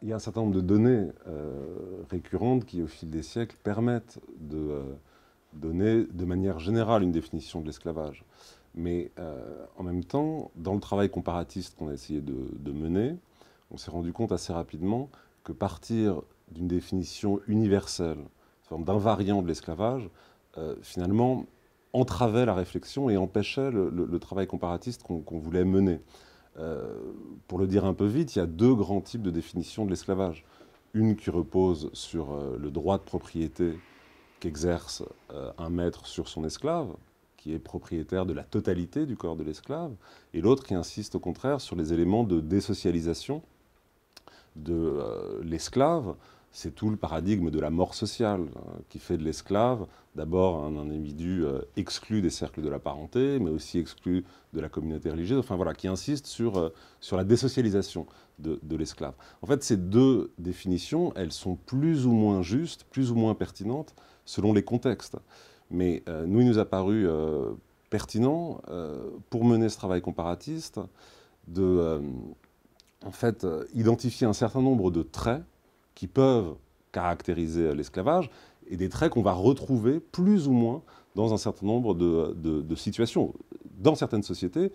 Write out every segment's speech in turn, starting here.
Il y a un certain nombre de données récurrentes qui, au fil des siècles, permettent de donner de manière générale une définition de l'esclavage. Mais en même temps, dans le travail comparatiste qu'on a essayé de mener, on s'est rendu compte assez rapidement que partir d'une définition universelle, une forme d'invariant de l'esclavage, finalement entravait la réflexion et empêchait le travail comparatiste qu'on voulait mener. Euh, pour le dire un peu vite, il y a deux grands types de définition de l'esclavage. Une qui repose sur le droit de propriété qu'exerce un maître sur son esclave, qui est propriétaire de la totalité du corps de l'esclave, et l'autre qui insiste au contraire sur les éléments de désocialisation de l'esclave. C'est tout le paradigme de la mort sociale qui fait de l'esclave d'abord un individu exclu des cercles de la parenté, mais aussi exclu de la communauté religieuse, enfin voilà, qui insiste sur la désocialisation de l'esclave. En fait, ces deux définitions, elles sont plus ou moins justes, plus ou moins pertinentes selon les contextes. Mais nous, il nous a paru pertinent, pour mener ce travail comparatiste, de en fait, identifier un certain nombre de traits qui peuvent caractériser l'esclavage et des traits qu'on va retrouver plus ou moins dans un certain nombre de situations. Dans certaines sociétés,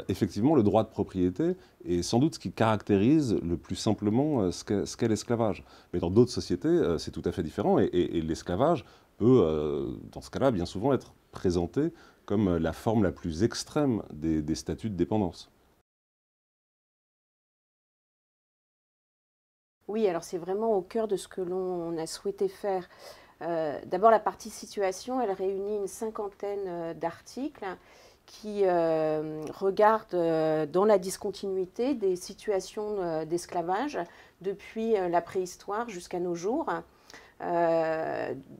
effectivement, le droit de propriété est sans doute ce qui caractérise le plus simplement ce qu'est l'esclavage. Mais dans d'autres sociétés, c'est tout à fait différent et l'esclavage peut, dans ce cas-là, bien souvent être présenté comme la forme la plus extrême des statuts de dépendance. Oui, alors c'est vraiment au cœur de ce que l'on a souhaité faire. D'abord, la partie situation, elle réunit une cinquantaine d'articles qui regardent dans la discontinuité des situations d'esclavage depuis la préhistoire jusqu'à nos jours.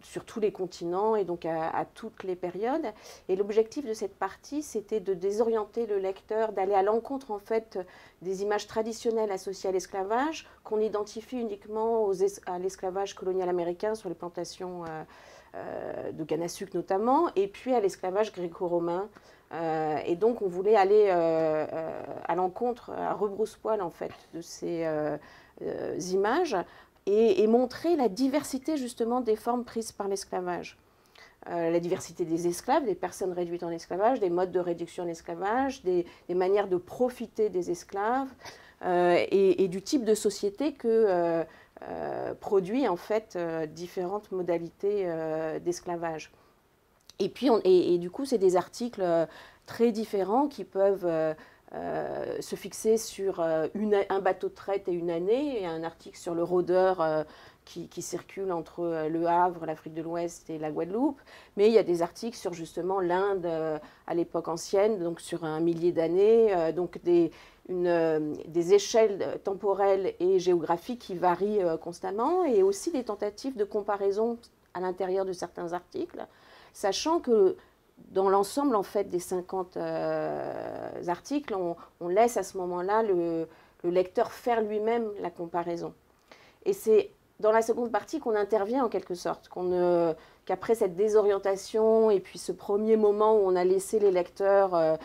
Sur tous les continents et donc à toutes les périodes. Et l'objectif de cette partie, c'était de désorienter le lecteur, d'aller à l'encontre en fait des images traditionnelles associées à l'esclavage, qu'on identifie uniquement à l'esclavage colonial américain sur les plantations de canne à sucre notamment, et puis à l'esclavage gréco-romain. Et donc on voulait aller à l'encontre, à rebrousse-poil en fait, de ces images et montrer la diversité justement des formes prises par l'esclavage. La diversité des esclaves, des personnes réduites en esclavage, des modes de réduction en esclavage, des manières de profiter des esclaves et du type de société que produit en fait différentes modalités d'esclavage. Et puis et du coup, c'est des articles très différents qui peuvent se fixer sur un bateau de traite et une année, et un article sur le rôdeur qui circule entre Le Havre, l'Afrique de l'Ouest et la Guadeloupe. Mais il y a des articles sur justement l'Inde à l'époque ancienne, donc sur un millier d'années, donc des échelles temporelles et géographiques qui varient constamment, et aussi des tentatives de comparaison à l'intérieur de certains articles, sachant que dans l'ensemble en fait des 50 articles, on laisse à ce moment-là le lecteur faire lui-même la comparaison. Et c'est dans la seconde partie qu'on intervient en quelque sorte, qu'après cette désorientation et puis ce premier moment où on a laissé les lecteurs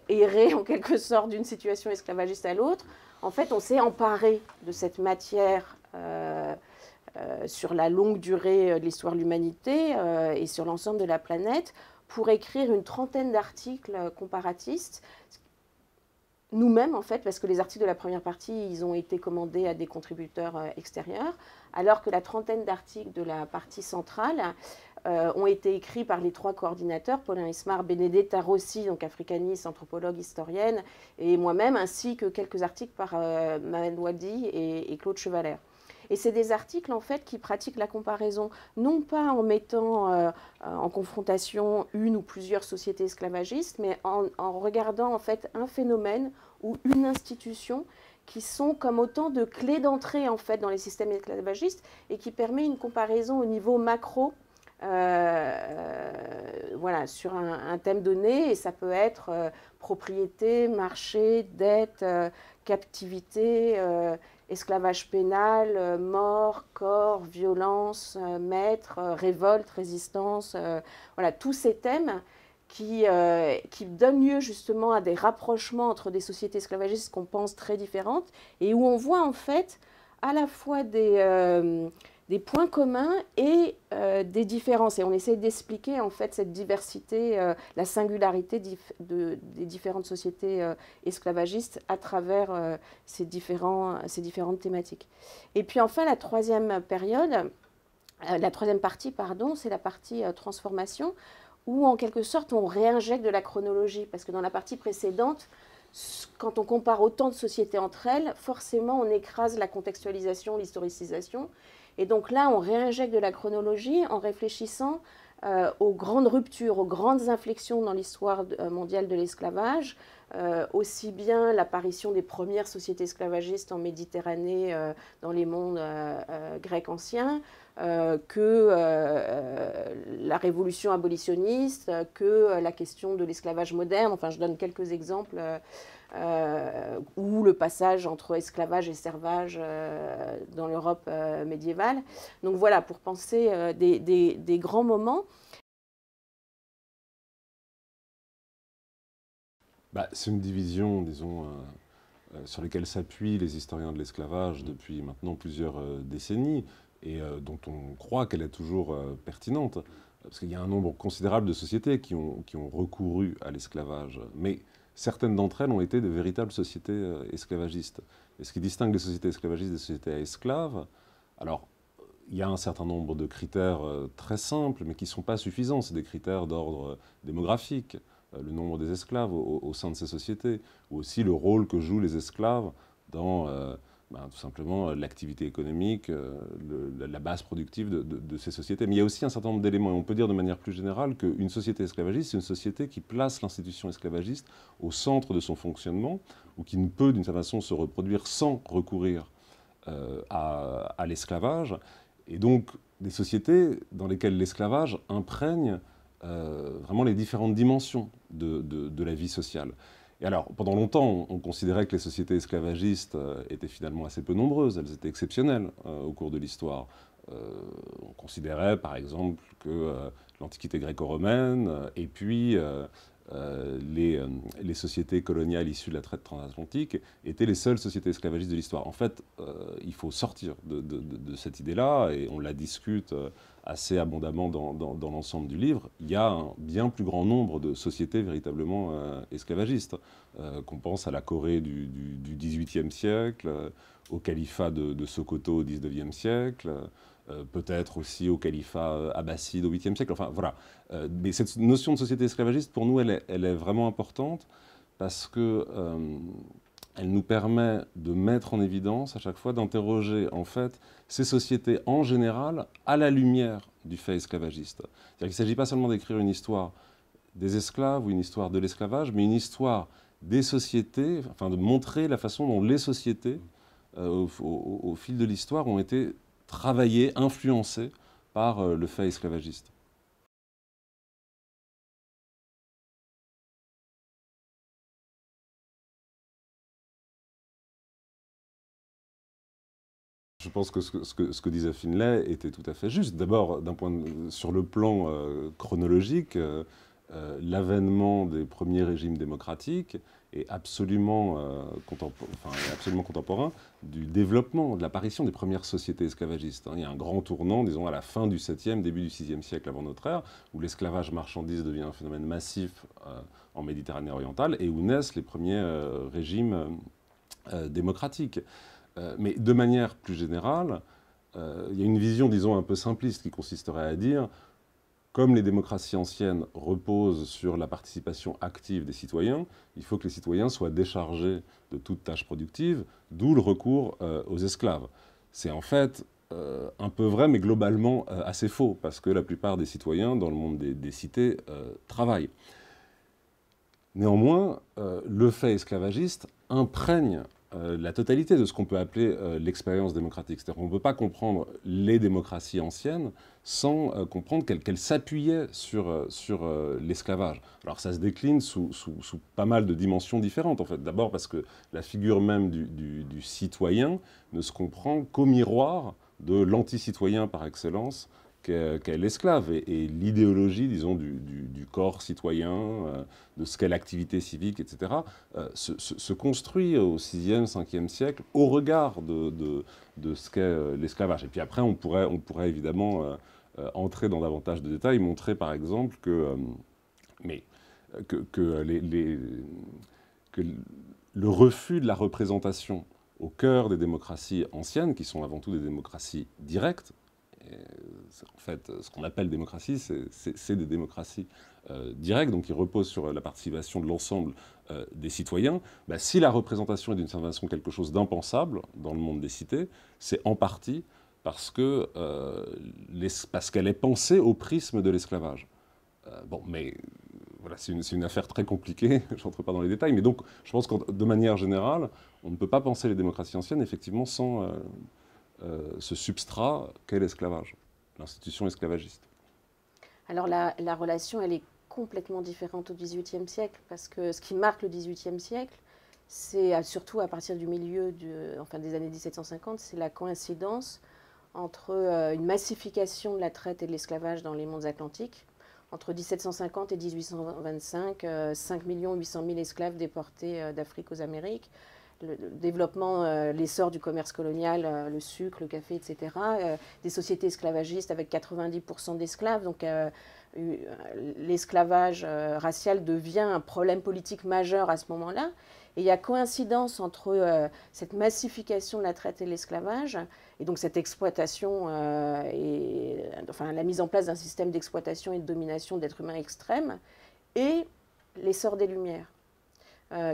errer en quelque sorte d'une situation esclavagiste à l'autre, en fait on s'est emparé de cette matière sur la longue durée de l'histoire de l'humanité et sur l'ensemble de la planète pour écrire une trentaine d'articles comparatistes. Nous-mêmes, en fait, parce que les articles de la première partie, ils ont été commandés à des contributeurs extérieurs, alors que la trentaine d'articles de la partie centrale ont été écrits par les trois coordinateurs, Paulin Ismar, Benedetta Rossi, donc africaniste, anthropologue, historienne, et moi-même, ainsi que quelques articles par Maël Wadi et Claude Chevalère. Et c'est des articles en fait qui pratiquent la comparaison, non pas en mettant en confrontation une ou plusieurs sociétés esclavagistes, mais en regardant en fait un phénomène ou une institution qui sont comme autant de clés d'entrée en fait dans les systèmes esclavagistes et qui permet une comparaison au niveau macro voilà, sur un thème donné, et ça peut être propriété, marché, dette, captivité, esclavage pénal, mort, corps, violence, maître, révolte, résistance, voilà, tous ces thèmes qui donne lieu justement à des rapprochements entre des sociétés esclavagistes qu'on pense très différentes, et où on voit en fait à la fois des points communs et des différences. Et on essaie d'expliquer en fait cette diversité, la singularité des différentes sociétés esclavagistes à travers ces différentes thématiques. Et puis enfin, la troisième partie, pardon, c'est la partie transformation, où en quelque sorte on réinjecte de la chronologie, parce que dans la partie précédente, quand on compare autant de sociétés entre elles, forcément on écrase la contextualisation, l'historicisation, et donc là on réinjecte de la chronologie en réfléchissant aux grandes ruptures, aux grandes inflexions dans l'histoire mondiale de l'esclavage, aussi bien l'apparition des premières sociétés esclavagistes en Méditerranée, dans les mondes grecs anciens, que la révolution abolitionniste, que la question de l'esclavage moderne. Enfin, je donne quelques exemples, ou le passage entre esclavage et servage dans l'Europe médiévale. Donc voilà, pour penser des grands moments. C'est une division, disons, sur laquelle s'appuient les historiens de l'esclavage depuis maintenant plusieurs décennies, et dont on croit qu'elle est toujours pertinente, parce qu'il y a un nombre considérable de sociétés qui ont recouru à l'esclavage, mais certaines d'entre elles ont été de véritables sociétés esclavagistes. Et ce qui distingue les sociétés esclavagistes des sociétés à esclaves, alors il y a un certain nombre de critères très simples, mais qui ne sont pas suffisants. C'est des critères d'ordre démographique, le nombre des esclaves au sein de ces sociétés, ou aussi le rôle que jouent les esclaves dans tout simplement l'activité économique, la base productive de ces sociétés. Mais il y a aussi un certain nombre d'éléments, et on peut dire de manière plus générale qu'une société esclavagiste, c'est une société qui place l'institution esclavagiste au centre de son fonctionnement, ou qui ne peut d'une certaine façon se reproduire sans recourir à l'esclavage, et donc des sociétés dans lesquelles l'esclavage imprègne vraiment les différentes dimensions de la vie sociale. Et alors, pendant longtemps, on considérait que les sociétés esclavagistes étaient finalement assez peu nombreuses, elles étaient exceptionnelles au cours de l'histoire. On considérait, par exemple, que l'Antiquité gréco-romaine et puis les sociétés coloniales issues de la traite transatlantique étaient les seules sociétés esclavagistes de l'histoire. En fait, il faut sortir de cette idée-là, et on la discute assez abondamment dans l'ensemble du livre. Il y a un bien plus grand nombre de sociétés véritablement esclavagistes. Qu'on pense à la Corée du XVIIIe siècle, au califat de Sokoto au XIXe siècle, peut-être aussi au califat abbasside au 8e siècle. Enfin, voilà. Mais cette notion de société esclavagiste, pour nous, elle est vraiment importante, parce que elle nous permet de mettre en évidence à chaque fois, d'interroger en fait ces sociétés en général à la lumière du fait esclavagiste. C'est-à-dire qu'il ne s'agit pas seulement d'écrire une histoire des esclaves ou une histoire de l'esclavage, mais une histoire des sociétés, enfin de montrer la façon dont les sociétés, au fil de l'histoire, ont été travaillées, influencées par le fait esclavagiste. Je pense que ce que disait Finlay était tout à fait juste. D'abord, sur le plan chronologique, l'avènement des premiers régimes démocratiques est absolument contemporain du développement, de l'apparition des premières sociétés esclavagistes. Il y a un grand tournant, disons, à la fin du 7e, début du 6e siècle avant notre ère, où l'esclavage marchandise devient un phénomène massif en Méditerranée orientale, et où naissent les premiers régimes démocratiques. Mais de manière plus générale, il y a une vision, disons, un peu simpliste qui consisterait à dire, comme les démocraties anciennes reposent sur la participation active des citoyens, il faut que les citoyens soient déchargés de toute tâche productive, d'où le recours aux esclaves. C'est en fait un peu vrai, mais globalement assez faux, parce que la plupart des citoyens dans le monde des cités travaillent. Néanmoins, le fait esclavagiste imprègne la totalité de ce qu'on peut appeler l'expérience démocratique. C'est-à-dire qu'on ne peut pas comprendre les démocraties anciennes sans comprendre qu'elles s'appuyaient sur l'esclavage. Alors ça se décline sous pas mal de dimensions différentes, en fait. D'abord parce que la figure même du citoyen ne se comprend qu'au miroir de l'anti-citoyen par excellence qu'est l'esclave. Et l'idéologie, disons, du corps citoyen, de ce qu'est l'activité civique, etc., se construit au 6e, 5e siècle au regard de ce qu'est l'esclavage. Et puis après, on pourrait évidemment entrer dans davantage de détails, montrer par exemple que le refus de la représentation au cœur des démocraties anciennes, qui sont avant tout des démocraties directes, en fait, ce qu'on appelle démocratie, c'est des démocraties directes, donc qui reposent sur la participation de l'ensemble des citoyens. Bah, si la représentation est d'une certaine façon quelque chose d'impensable dans le monde des cités, c'est en partie parce qu'elle est pensée au prisme de l'esclavage. Bon, mais voilà, c'est une affaire très compliquée, je n'entre pas dans les détails, mais donc je pense que de manière générale, on ne peut pas penser les démocraties anciennes effectivement sans ce substrat qu'est l'esclavage, l'institution esclavagiste. Alors la relation, elle est complètement différente au XVIIIe siècle, parce que ce qui marque le XVIIIe siècle, c'est surtout à partir du milieu des années 1750, c'est la coïncidence entre une massification de la traite et de l'esclavage dans les mondes atlantiques. Entre 1750 et 1825, 5 800 000 esclaves déportés d'Afrique aux Amériques. Le développement, l'essor du commerce colonial, le sucre, le café, etc. Des sociétés esclavagistes avec 90% d'esclaves. Donc l'esclavage racial devient un problème politique majeur à ce moment-là. Et il y a coïncidence entre cette massification de la traite et l'esclavage, et donc cette exploitation, la mise en place d'un système d'exploitation et de domination d'êtres humains extrêmes, et l'essor des Lumières,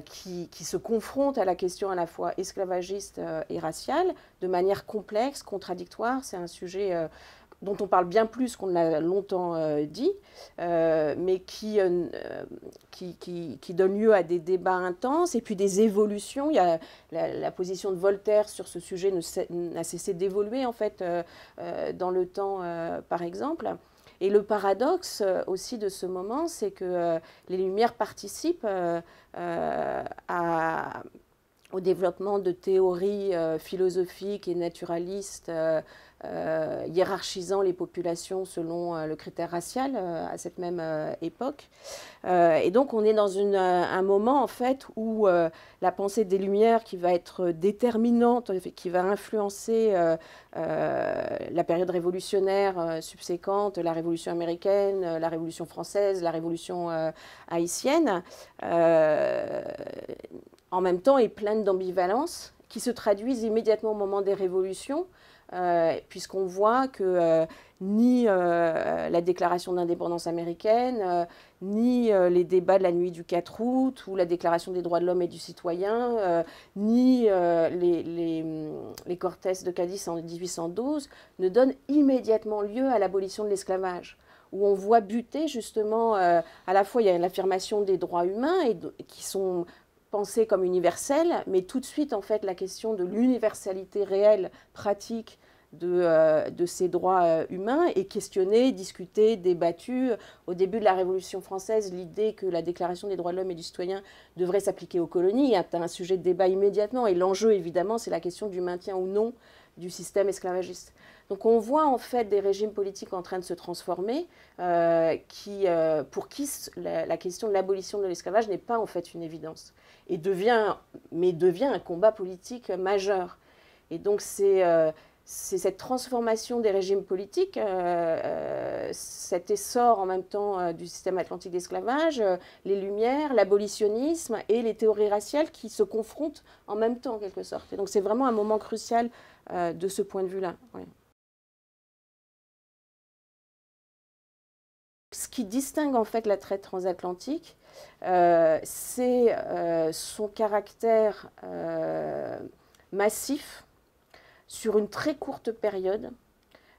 qui se confrontent à la question à la fois esclavagiste et raciale, de manière complexe, contradictoire. C'est un sujet dont on parle bien plus qu'on l'a longtemps dit, mais qui donne lieu à des débats intenses et puis des évolutions. Il y a la position de Voltaire sur ce sujet n'a cessé d'évoluer en fait dans le temps, par exemple. Et le paradoxe aussi de ce moment, c'est que les Lumières participent au développement de théories philosophiques et naturalistes hiérarchisant les populations selon le critère racial à cette même époque. Et donc on est dans un moment en fait où la pensée des Lumières qui va être déterminante, qui va influencer la période révolutionnaire subséquente, la Révolution américaine, la Révolution française, la Révolution haïtienne, en même temps est pleine d'ambivalence qui se traduisent immédiatement au moment des révolutions, puisqu'on voit que ni la déclaration d'indépendance américaine, ni les débats de la nuit du 4 août, ou la déclaration des droits de l'homme et du citoyen, ni les Cortés de Cadiz en 1812 ne donnent immédiatement lieu à l'abolition de l'esclavage, où on voit buter justement, à la fois il y a l'affirmation des droits humains qui sont pensés comme universels, mais tout de suite en fait la question de l'universalité réelle, pratique de ces droits humains est questionnée, discutée, débattue. Au début de la Révolution française, l'idée que la Déclaration des droits de l'homme et du citoyen devrait s'appliquer aux colonies est un sujet de débat immédiatement, et l'enjeu évidemment c'est la question du maintien ou non du système esclavagiste. Donc on voit en fait des régimes politiques en train de se transformer, pour qui la question de l'abolition de l'esclavage n'est pas en fait une évidence, et devient un combat politique majeur. Et donc c'est cette transformation des régimes politiques, cet essor en même temps du système atlantique d'esclavage, les Lumières, l'abolitionnisme et les théories raciales qui se confrontent en même temps en quelque sorte. Et donc c'est vraiment un moment crucial de ce point de vue-là. Ouais. Ce qui distingue en fait la traite transatlantique, c'est son caractère massif sur une très courte période,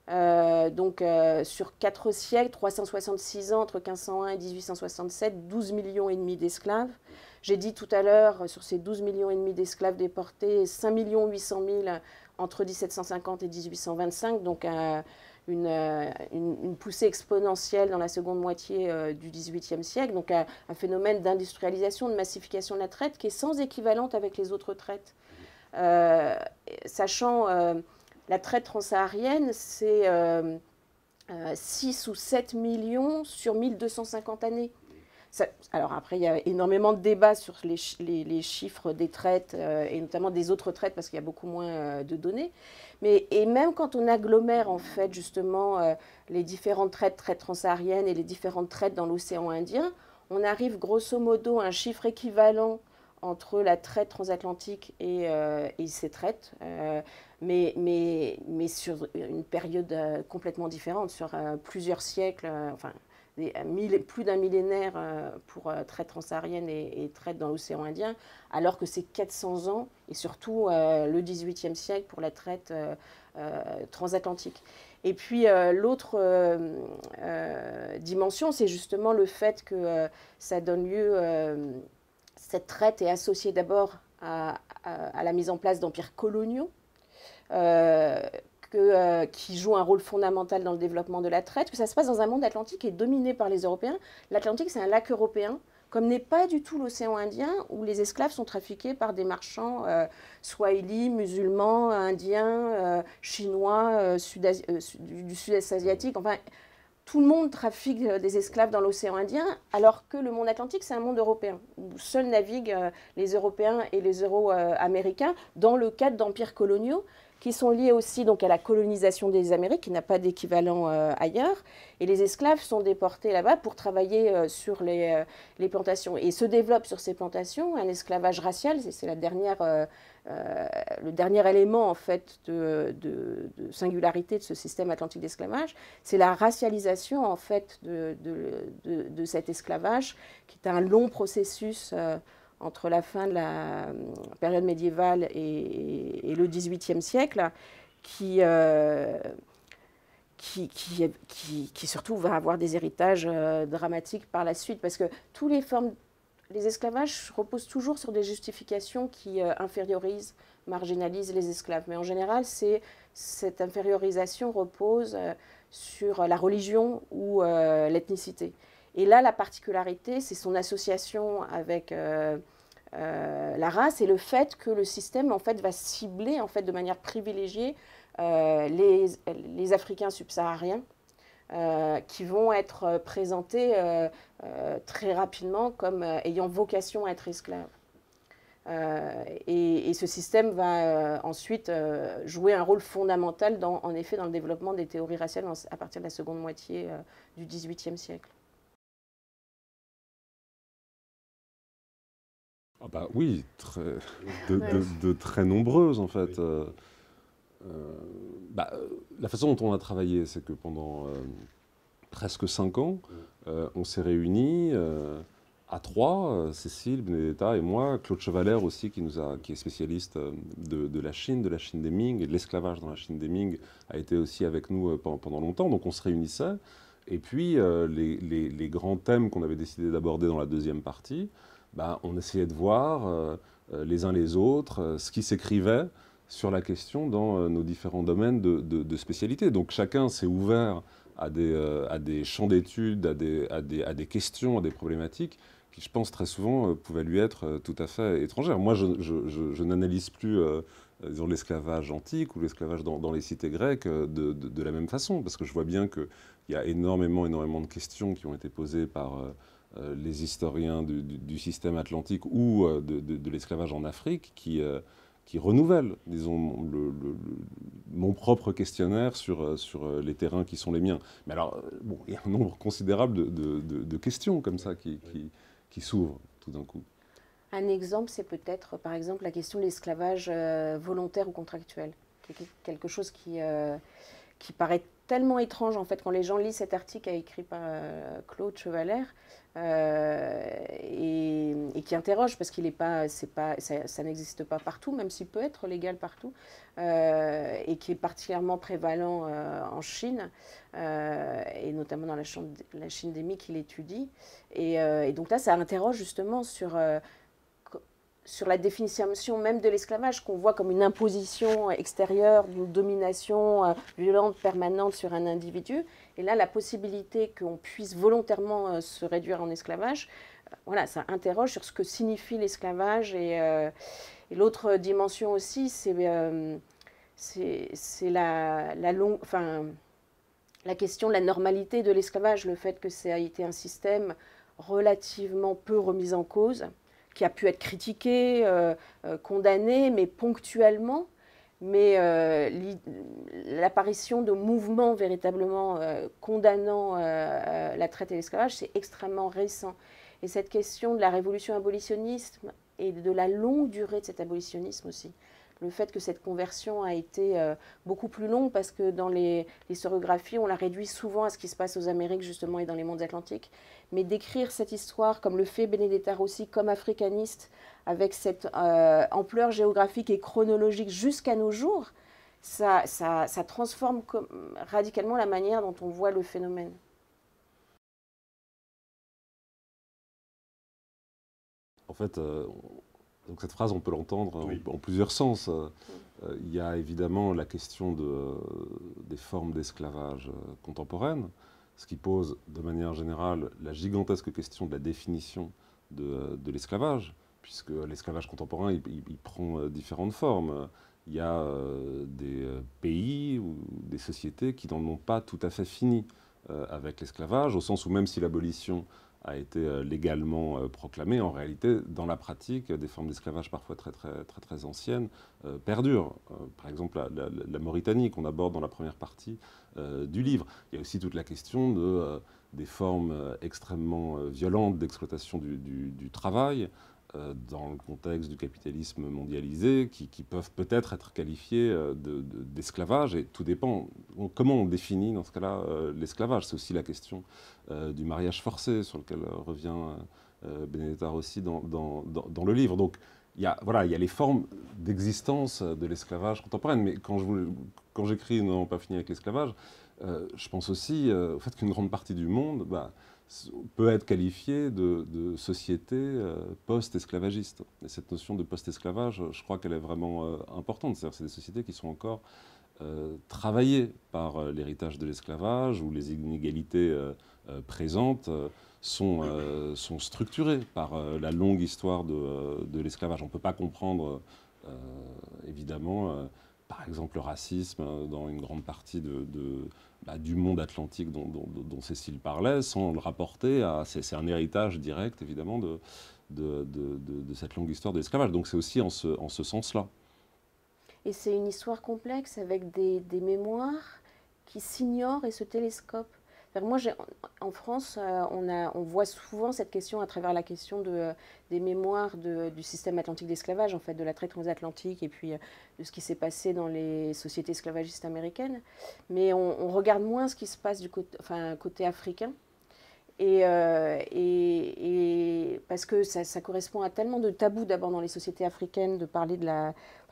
sur 4 siècles, 366 ans, entre 1501 et 1867, 12 millions et demi d'esclaves. J'ai dit tout à l'heure, sur ces 12 millions et demi d'esclaves déportés, 5 800 000 entre 1750 et 1825, donc une poussée exponentielle dans la seconde moitié du XVIIIe siècle, donc un phénomène d'industrialisation, de massification de la traite qui est sans équivalente avec les autres traites. Sachant la traite transsaharienne, c'est 6 ou 7 millions sur 1250 années. Ça, alors après, il y a énormément de débats sur les chiffres des traites et notamment des autres traites parce qu'il y a beaucoup moins de données. Et même quand on agglomère en fait justement les différentes traites transsahariennes et les différentes traites dans l'océan Indien, on arrive grosso modo à un chiffre équivalent entre la traite transatlantique et ces traites, mais sur une période complètement différente, sur plusieurs siècles, enfin plus d'un millénaire pour traite transsaharienne et traite dans l'océan Indien, alors que c'est 400 ans, et surtout le XVIIIe siècle pour la traite transatlantique. Et puis l'autre dimension, c'est justement le fait que ça donne lieu, cette traite est associée d'abord à la mise en place d'empires coloniaux, qui jouent un rôle fondamental dans le développement de la traite, que ça se passe dans un monde atlantique qui est dominé par les Européens. L'Atlantique, c'est un lac européen, comme n'est pas du tout l'océan Indien, où les esclaves sont trafiqués par des marchands swahili, musulmans, indiens, chinois, du sud-est asiatique. Enfin, tout le monde trafique des esclaves dans l'océan Indien, alors que le monde atlantique, c'est un monde européen, où seuls naviguent les Européens et les Euro-américains dans le cadre d'empires coloniaux, qui sont liés aussi donc, à la colonisation des Amériques, qui n'a pas d'équivalent ailleurs. Et les esclaves sont déportés là-bas pour travailler sur les plantations. Et se développe sur ces plantations un esclavage racial, c'est le dernier élément en fait, de singularité de ce système atlantique d'esclavage, c'est la racialisation en fait, de cet esclavage, qui est un long processus entre la fin de la période médiévale et le XVIIIe siècle, qui surtout va avoir des héritages dramatiques par la suite, parce que tous les esclavages reposent toujours sur des justifications qui infériorisent, marginalisent les esclaves. Mais en général, cette infériorisation repose sur la religion ou l'ethnicité. Et là, la particularité, c'est son association avec la race et le fait que le système en fait, va cibler en fait, de manière privilégiée les Africains subsahariens qui vont être présentés très rapidement comme ayant vocation à être esclaves. Et ce système va ensuite jouer un rôle fondamental en effet dans le développement des théories raciales à partir de la seconde moitié du XVIIIe siècle. Ah bah oui, de très nombreuses en fait. La façon dont on a travaillé, c'est que pendant presque 5 ans, on s'est réunis à 3, Cécile, Benedetta et moi, Claude Chevalère aussi, qui est spécialiste de la Chine des Ming et de l'esclavage dans la Chine des Ming, a été aussi avec nous pendant longtemps. Donc on se réunissait. Et puis les grands thèmes qu'on avait décidé d'aborder dans la deuxième partie, on essayait de voir les uns les autres ce qui s'écrivait sur la question dans nos différents domaines de spécialité. Donc chacun s'est ouvert à des champs d'études, à des questions, à des problématiques qui, je pense, très souvent pouvaient lui être tout à fait étrangères. Moi, je n'analyse plus disons, l'esclavage antique ou l'esclavage dans les cités grecques de la même façon, parce que je vois bien qu'il y a énormément de questions qui ont été posées par les historiens du système atlantique ou de l'esclavage en Afrique qui renouvellent, disons, mon propre questionnaire sur les terrains qui sont les miens. Mais alors, bon, il y a un nombre considérable de questions comme ça qui s'ouvrent tout d'un coup. Un exemple, c'est peut-être, par exemple, la question de l'esclavage volontaire ou contractuel, qui est quelque chose qui paraît tellement étrange, en fait, quand les gens lisent cet article écrit par Claude Chevalère, et qui interroge, parce qu'il ça n'existe pas partout, même s'il peut être légal partout, et qui est particulièrement prévalent en Chine, et notamment dans la Chine des Ming qu'il étudie. Et donc là, ça interroge justement sur la définition même de l'esclavage, qu'on voit comme une imposition extérieure, d'une domination violente, permanente sur un individu. Et là, la possibilité qu'on puisse volontairement se réduire en esclavage, voilà, ça interroge sur ce que signifie l'esclavage. Et l'autre dimension aussi, c'est la longue... Enfin, la question de la normalité de l'esclavage, le fait que ça a été un système relativement peu remis en cause, qui a pu être critiqué, condamné, mais ponctuellement. Mais l'apparition de mouvements véritablement condamnant la traite et l'esclavage, c'est extrêmement récent. Et cette question de la révolution abolitionniste et de la longue durée de cet abolitionnisme aussi, le fait que cette conversion a été beaucoup plus longue, parce que dans les historiographies, on la réduit souvent à ce qui se passe aux Amériques justement et dans les mondes atlantiques. Mais d'écrire cette histoire, comme le fait Benedetta Rossi, comme africaniste, avec cette ampleur géographique et chronologique jusqu'à nos jours, ça transforme radicalement la manière dont on voit le phénomène. En fait, donc cette phrase, on peut l'entendre Oui. en plusieurs sens. Il y a évidemment la question des formes d'esclavage contemporaines, ce qui pose de manière générale la gigantesque question de la définition de l'esclavage, puisque l'esclavage contemporain, il prend différentes formes. Il y a des pays ou des sociétés qui n'en ont pas tout à fait fini avec l'esclavage, au sens où même si l'abolition a été légalement proclamée, en réalité, dans la pratique, des formes d'esclavage parfois très anciennes perdurent. Par exemple, la Mauritanie, qu'on aborde dans la première partie du livre. Il y a aussi toute la question des formes extrêmement violentes d'exploitation du travail, dans le contexte du capitalisme mondialisé, qui peuvent peut-être être qualifiées d'esclavage, et tout dépend comment on définit dans ce cas-là l'esclavage. C'est aussi la question du mariage forcé, sur lequel revient Benedetta Rossi dans le livre. Donc il y a les formes d'existence de l'esclavage contemporaine, mais quand j'écris « Non, pas fini avec l'esclavage », je pense aussi au fait qu'une grande partie du monde peut être qualifiée de société post-esclavagiste. Et cette notion de post-esclavage, je crois qu'elle est vraiment importante. C'est-à-dire que c'est des sociétés qui sont encore travaillées par l'héritage de l'esclavage, où les inégalités présentes sont structurées par la longue histoire de l'esclavage. On ne peut pas comprendre, évidemment, par exemple, le racisme dans une grande partie du monde atlantique dont Cécile parlait, sans le rapporter à... C'est un héritage direct, évidemment, de cette longue histoire de l'esclavage. Donc c'est aussi en ce sens-là. Et c'est une histoire complexe, avec des mémoires qui s'ignorent et se télescopent. Moi, en France, on voit souvent cette question à travers la question des mémoires du système atlantique d'esclavage, en fait, de la traite transatlantique, et puis de ce qui s'est passé dans les sociétés esclavagistes américaines. Mais on regarde moins ce qui se passe du côté africain. Et parce que ça correspond à tellement de tabous d'abord dans les sociétés africaines, de parler de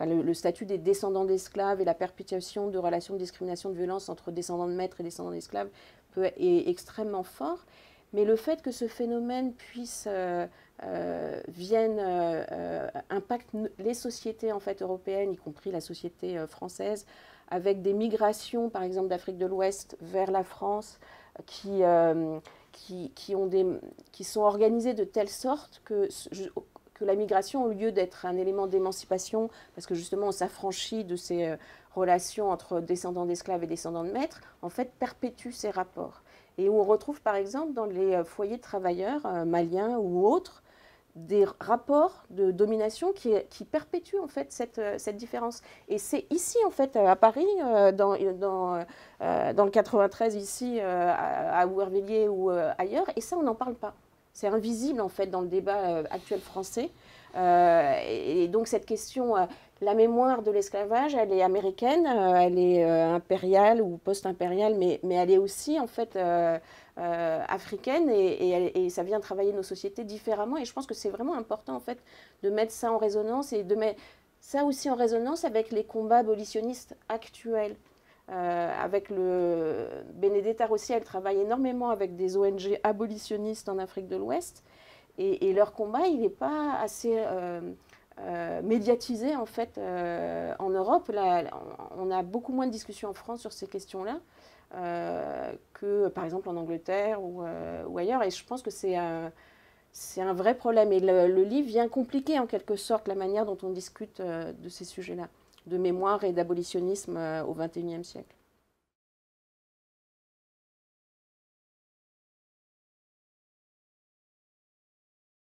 le statut des descendants d'esclaves et la perpétuation de relations de discrimination, de violence entre descendants de maîtres et descendants d'esclaves est extrêmement fort. Mais le fait que ce phénomène impacte les sociétés en fait européennes, y compris la société française, avec des migrations par exemple d'Afrique de l'Ouest vers la France qui sont organisées de telle sorte que la migration, au lieu d'être un élément d'émancipation, parce que justement on s'affranchit de ces relations entre descendants d'esclaves et descendants de maîtres, en fait perpétue ces rapports. Et où on retrouve par exemple dans les foyers de travailleurs maliens ou autres, des rapports de domination qui perpétuent en fait cette différence. Et c'est ici en fait à Paris, dans le 93 ici, à Aubervilliers ou ailleurs, et ça on n'en parle pas. C'est invisible en fait dans le débat actuel français. Et donc cette question, la mémoire de l'esclavage, elle est américaine, elle est impériale ou post-impériale, mais elle est aussi en fait africaine, et ça vient travailler nos sociétés différemment. Et je pense que c'est vraiment important en fait de mettre ça en résonance, et de mettre ça aussi en résonance avec les combats abolitionnistes actuels. Avec Benedetta Rossi, elle travaille énormément avec des ONG abolitionnistes en Afrique de l'Ouest, et leur combat, il n'est pas assez médiatisé en fait en Europe. Là, on a beaucoup moins de discussions en France sur ces questions-là que par exemple en Angleterre ou ailleurs, et je pense que c'est un vrai problème. Et le livre vient compliquer en quelque sorte la manière dont on discute de ces sujets-là, de mémoire et d'abolitionnisme au XXIe siècle.